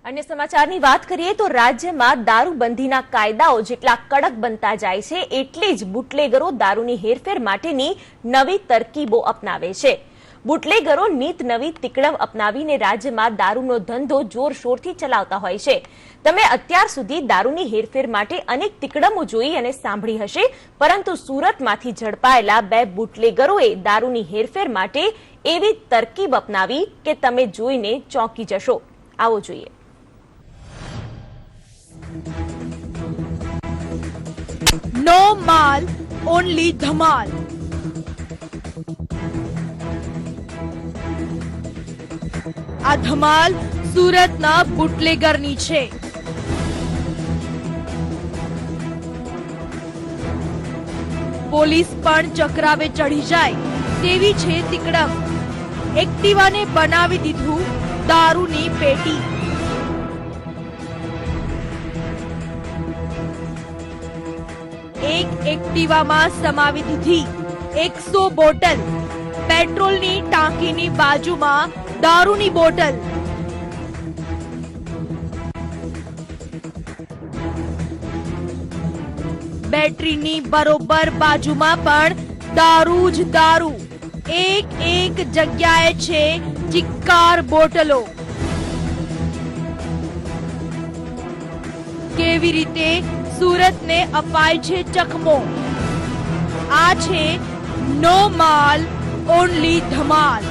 अन्य समाचारनी वात करीए तो राज्यमां दारूबंधीना कायदाओ जेटला कड़क बनता जाय छे एटले ज बूटलेगरो दारूनी हेरफेर माटेनी नवी तरकीबो अपनावे छे। बूटलेगरो नीत नवी तिकड़म अपनावीने राज्यमां दारूनो धंधो जोरशोरथी चलावता होय छे। तमे अत्यार सुधी दारूनी हेरफेर माटे अनेक तिकड़मो जोई अने सांभळी हशे, परंतु सूरतमांथी झड़पायेला बे बूटलेगरोए दारूनी हेरफेर माटे एवी तरकीब अपनावी के तमे जोईने चौंकी जशो। आवो जोईए। नो माल ओनली धमाल। आ धमाल सूरतना बूटलेगरनी छे। पोलीस पण चक्रावे चढ़ी जाय तेवी छे तिकड़म। एक्टिवाने बनावी दीधुं दारूनी पेटी। एक एक्टिवामां समावी दीधी 100 बोटल। पेट्रोलनी टांकीनी बाजुमां दारूनी बोटल। बेटरीनी बरोबर बाजुमां पण दारू ज दारू। एक एक जग्याए छे चिक्कार बोटलो। केवी रीते सूरत ने अपाय छे चकमो। आ छे नो माल ओनली धमाल।